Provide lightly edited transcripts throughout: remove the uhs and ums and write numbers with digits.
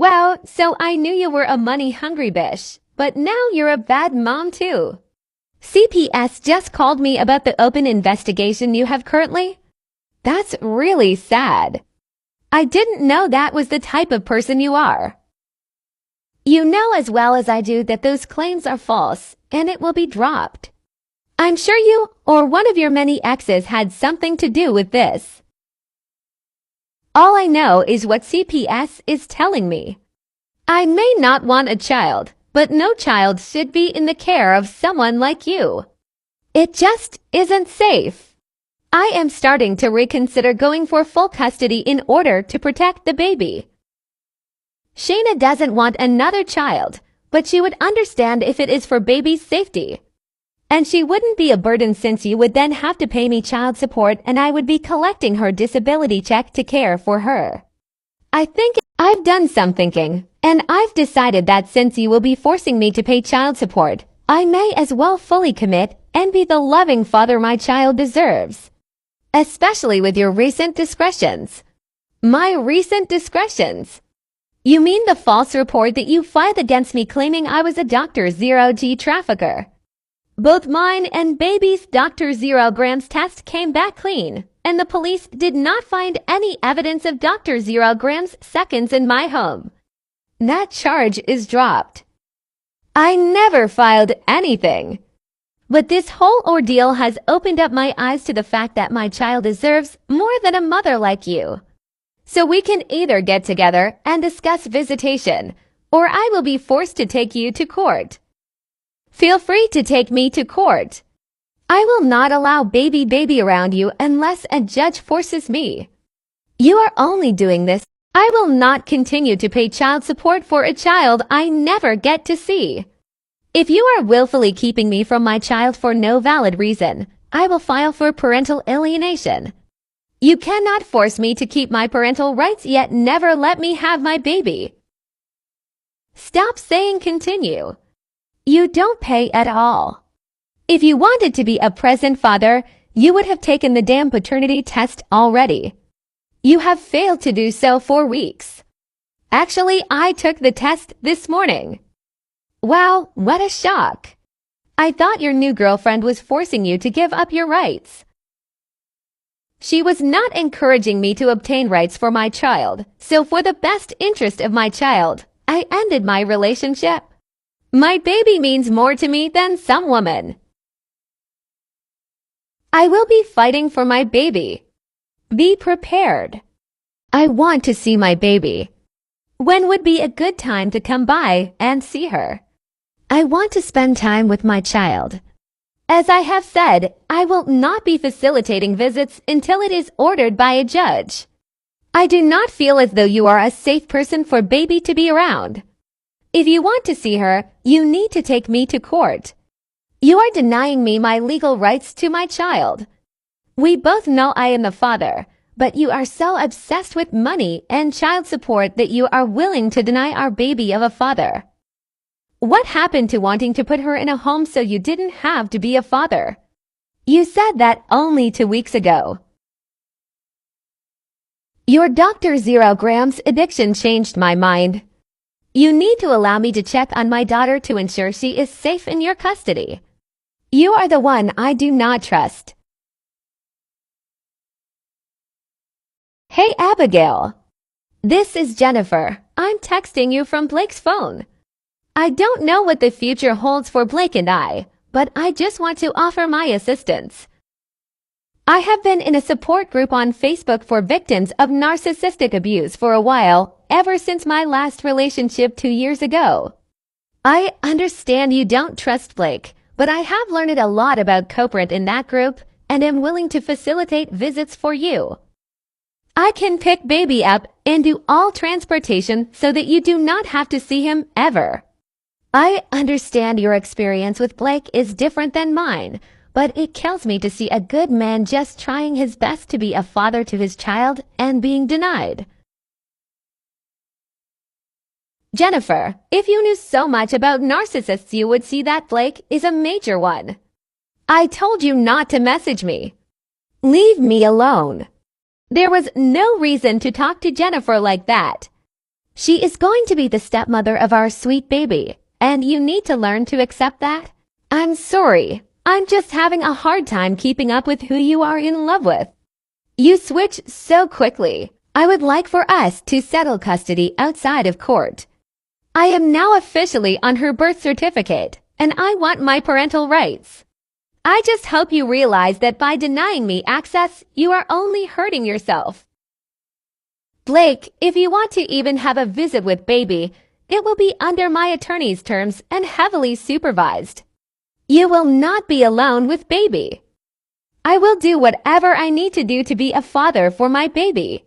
Wow, so I knew you were a money-hungry bitch, but now you're a bad mom too. CPS just called me about the open investigation you have currently. That's really sad. I didn't know that was the type of person you are. You know as well as I do that those claims are false, and it will be dropped. I'm sure you or one of your many exes had something to do with this. All I know is what CPS is telling me. I may not want a child, but no child should be in the care of someone like you. It just isn't safe. I am starting to reconsider going for full custody in order to protect the baby. Shayna doesn't want another child, but she would understand if it is for baby's safety. And she wouldn't be a burden since you would then have to pay me child support and I would be collecting her disability check to care for her. I think I've done some thinking, and I've decided that since you will be forcing me to pay child support, I may as well fully commit and be the loving father my child deserves. Especially with your recent discretions. My recent discretions? You mean the false report that you filed against me claiming I was a Dr. Zero G trafficker? Both mine and baby's Dr. 0 grams test came back clean, and the police did not find any evidence of Dr. 0 grams seconds in my home. That charge is dropped. I never filed anything. But this whole ordeal has opened up my eyes to the fact that my child deserves more than a mother like you. So we can either get together and discuss visitation, or I will be forced to take you to court. Feel free to take me to court. I will not allow baby around you unless a judge forces me. You are only doing this. I will not continue to pay child support for a child I never get to see. If you are willfully keeping me from my child for no valid reason, I will file for parental alienation. You cannot force me to keep my parental rights yet never let me have my baby. Stop saying continue. You don't pay at all. If you wanted to be a present father, you would have taken the damn paternity test already. You have failed to do so for weeks. Actually, I took the test this morning. Wow, what a shock. I thought your new girlfriend was forcing you to give up your rights. She was not encouraging me to obtain rights for my child, so for the best interest of my child, I ended my relationship. My baby means more to me than some woman. I will be fighting for my baby. Be prepared. I want to see my baby. When would be a good time to come by and see her? I want to spend time with my child. As I have said, I will not be facilitating visits until it is ordered by a judge. I do not feel as though you are a safe person for baby to be around. If you want to see her, you need to take me to court. You are denying me my legal rights to my child. We both know I am the father, but you are so obsessed with money and child support that you are willing to deny our baby of a father. What happened to wanting to put her in a home so you didn't have to be a father? You said that only 2 weeks ago. Your Dr. 0 grams addiction changed my mind. You need to allow me to check on my daughter to ensure she is safe in your custody. You are the one I do not trust. Hey Abigail. This is Jennifer. I'm texting you from Blake's phone. I don't know what the future holds for Blake and I, but I just want to offer my assistance. I have been in a support group on Facebook for victims of narcissistic abuse for a while, ever since my last relationship 2 years ago. I understand you don't trust Blake, but I have learned a lot about co-parent in that group and am willing to facilitate visits for you. I can pick baby up and do all transportation so that you do not have to see him ever. I understand your experience with Blake is different than mine, but it kills me to see a good man just trying his best to be a father to his child and being denied. Jennifer, if you knew so much about narcissists, you would see that Blake is a major one. I told you not to message me. Leave me alone. There was no reason to talk to Jennifer like that. She is going to be the stepmother of our sweet baby, and you need to learn to accept that. I'm sorry. I'm just having a hard time keeping up with who you are in love with. You switch so quickly. I would like for us to settle custody outside of court. I am now officially on her birth certificate, and I want my parental rights. I just hope you realize that by denying me access, you are only hurting yourself. Blake, if you want to even have a visit with baby, it will be under my attorney's terms and heavily supervised. You will not be alone with baby. I will do whatever I need to do to be a father for my baby.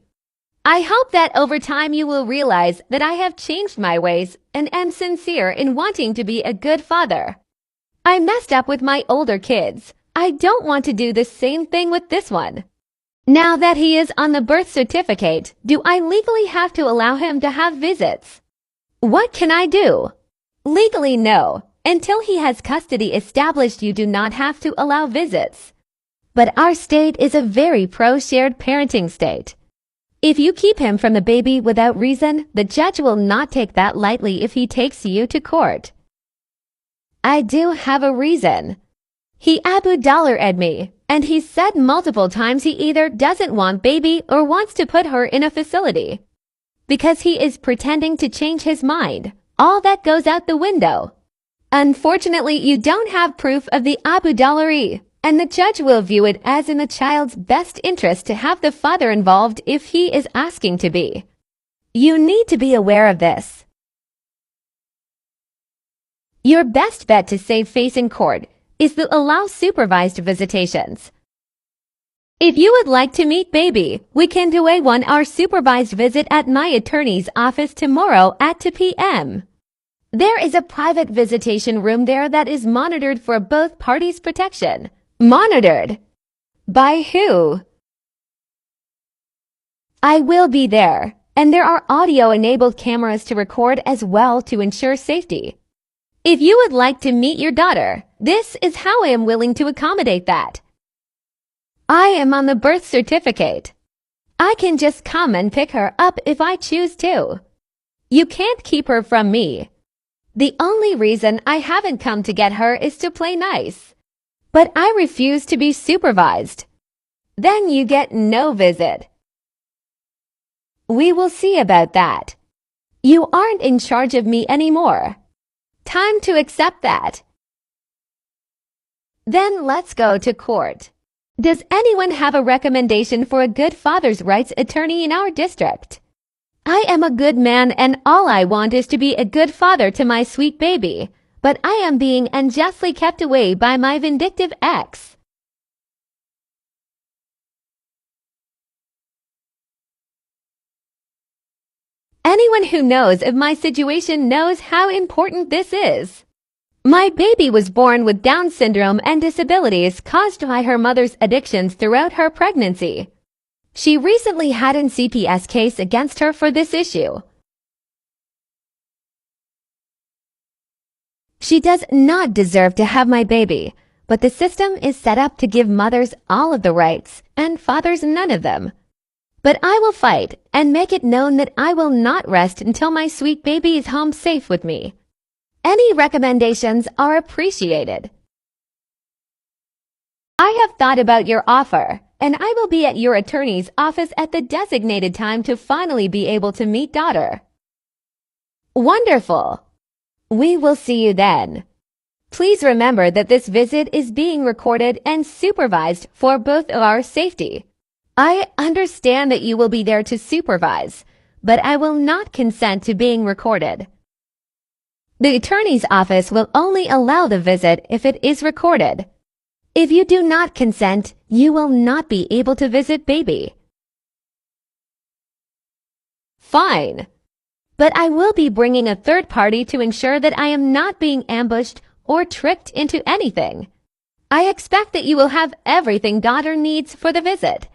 I hope that over time you will realize that I have changed my ways and am sincere in wanting to be a good father. I messed up with my older kids. I don't want to do the same thing with this one. Now that he is on the birth certificate, do I legally have to allow him to have visits? What can I do? Legally, no. Until he has custody established, you do not have to allow visits. But our state is a very pro-shared parenting state. If you keep him from the baby without reason, the judge will not take that lightly if he takes you to court. I do have a reason. He Abu-Dollar-ed me, and he said multiple times he either doesn't want baby or wants to put her in a facility. Because he is pretending to change his mind, all that goes out the window. Unfortunately, you don't have proof of the Abu-Dollar-y, and the judge will view it as in the child's best interest to have the father involved if he is asking to be. You need to be aware of this. Your best bet to save face in court is to allow supervised visitations. If you would like to meet baby, we can do a 1-hour supervised visit at my attorney's office tomorrow at 2 p.m. There is a private visitation room there that is monitored for both parties' protection. Monitored? By who? I will be there, and there are audio-enabled cameras to record as well to ensure safety. If you would like to meet your daughter, this is how I am willing to accommodate that. I am on the birth certificate. I can just come and pick her up if I choose to. You can't keep her from me. The only reason I haven't come to get her is to play nice. But I refuse to be supervised. Then you get no visit. We will see about that. You aren't in charge of me anymore. Time to accept that. Then let's go to court. Does anyone have a recommendation for a good father's rights attorney in our district? I am a good man and all I want is to be a good father to my sweet baby, but I am being unjustly kept away by my vindictive ex. Anyone who knows of my situation knows how important this is. My baby was born with Down syndrome and disabilities caused by her mother's addictions throughout her pregnancy. She recently had an CPS case against her for this issue. She does not deserve to have my baby, but the system is set up to give mothers all of the rights and fathers none of them. But I will fight and make it known that I will not rest until my sweet baby is home safe with me. Any recommendations are appreciated. I have thought about your offer, and I will be at your attorney's office at the designated time to finally be able to meet daughter. Wonderful. We will see you then. Please remember that this visit is being recorded and supervised for both of our safety. I understand that you will be there to supervise, but I will not consent to being recorded. The attorney's office will only allow the visit if it is recorded. If you do not consent, you will not be able to visit baby. Fine. But I will be bringing a third party to ensure that I am not being ambushed or tricked into anything. I expect that you will have everything daughter needs for the visit.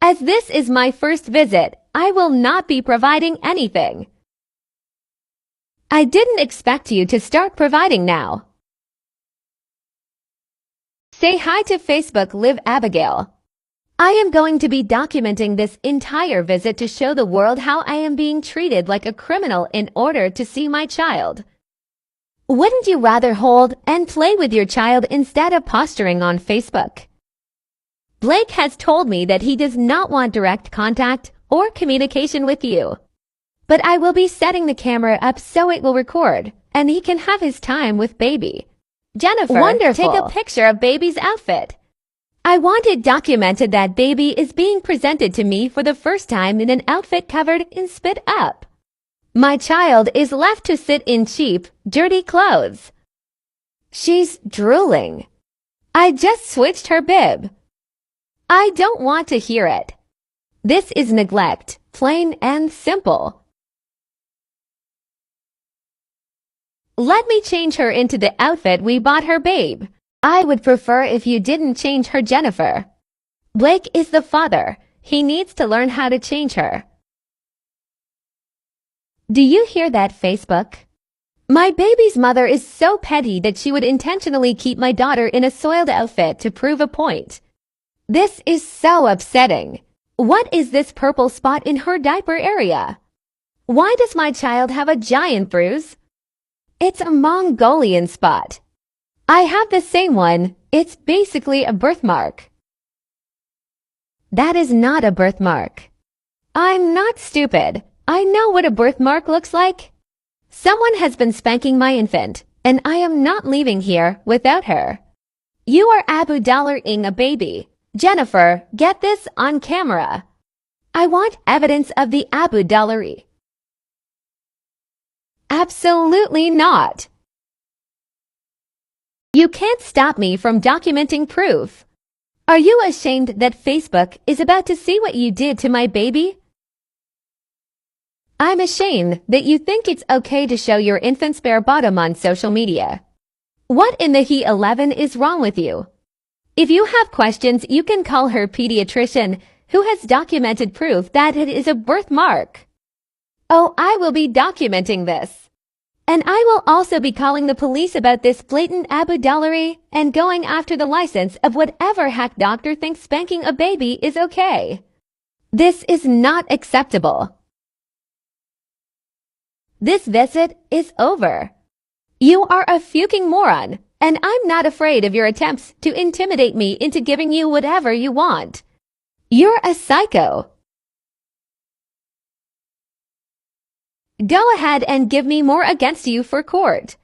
As this is my first visit, I will not be providing anything. I didn't expect you to start providing now. Say hi to Facebook Live Abigail. I am going to be documenting this entire visit to show the world how I am being treated like a criminal in order to see my child. Wouldn't you rather hold and play with your child instead of posturing on Facebook? Blake has told me that he does not want direct contact or communication with you. But I will be setting the camera up so it will record, and he can have his time with baby. Jennifer, Wonderful. take a picture of baby's outfit. I want it documented that baby is being presented to me for the first time in an outfit covered in spit up. My child is left to sit in cheap, dirty clothes. She's drooling. I just switched her bib. I don't want to hear it. This is neglect, plain and simple. Let me change her into the outfit we bought her, babe. I would prefer if you didn't change her, Jennifer. Blake is the father. He needs to learn how to change her. Do you hear that, Facebook? My baby's mother is so petty that she would intentionally keep my daughter in a soiled outfit to prove a point. This is so upsetting. What is this purple spot in her diaper area? Why does my child have a giant bruise? It's a Mongolian spot. I have the same one. It's basically a birthmark. That is not a birthmark. I'm not stupid. I know what a birthmark looks like. Someone has been spanking my infant, and I am not leaving here without her. You are Abu-Dollar-ing a baby. Jennifer, get this on camera. I want evidence of the Abu-Dollary. Absolutely not. You can't stop me from documenting proof. Are you ashamed that Facebook is about to see what you did to my baby? I'm ashamed that you think it's okay to show your infant's bare bottom on social media. What in the he-11 is wrong with you? If you have questions, you can call her pediatrician, who has documented proof that it is a birthmark. Oh, I will be documenting this. And I will also be calling the police about this blatant Abu-Dollary and going after the license of whatever hack doctor thinks spanking a baby is okay. This is not acceptable. This visit is over. You are a fucking moron, and I'm not afraid of your attempts to intimidate me into giving you whatever you want. You're a psycho. Go ahead and give me more against you for court.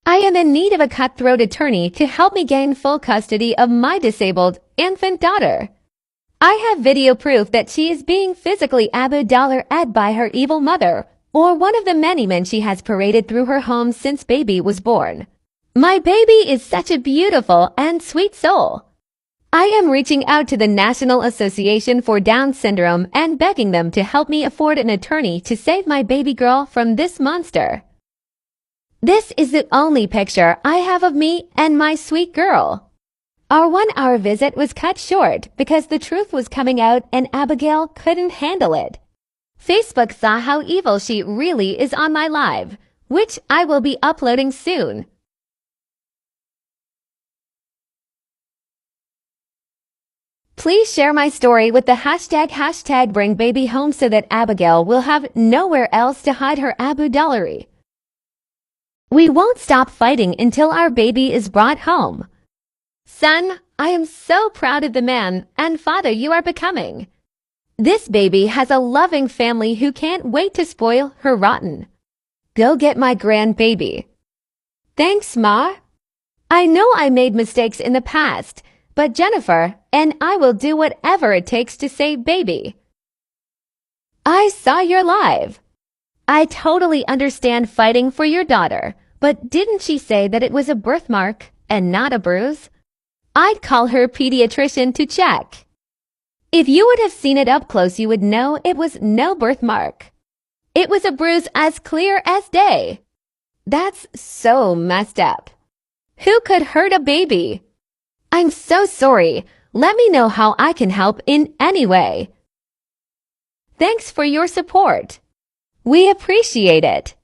I am in need of a cutthroat attorney to help me gain full custody of my disabled infant daughter. I have video proof that she is being physically Abu-Dollar-ed by her evil mother, or one of the many men she has paraded through her home since baby was born. My baby is such a beautiful and sweet soul. I am reaching out to the National Association for Down Syndrome and begging them to help me afford an attorney to save my baby girl from this monster. This is the only picture I have of me and my sweet girl. Our 1-hour visit was cut short because the truth was coming out and Abigail couldn't handle it. Facebook saw how evil she really is on my live, which I will be uploading soon. Please share my story with the hashtag bring baby home so that Abigail will have nowhere else to hide her Abu-Dollary. We won't stop fighting until our baby is brought home. Son, I am so proud of the man and father you are becoming. This baby has a loving family who can't wait to spoil her rotten. Go get my grandbaby. Thanks, Ma. I know I made mistakes in the past, but Jennifer and I will do whatever it takes to save baby. I saw your live. I totally understand fighting for your daughter, but didn't she say that it was a birthmark and not a bruise? I'd call her pediatrician to check. If you would have seen it up close, you would know it was no birthmark. It was a bruise as clear as day. That's so messed up. Who could hurt a baby? I'm so sorry. Let me know how I can help in any way. Thanks for your support. We appreciate it.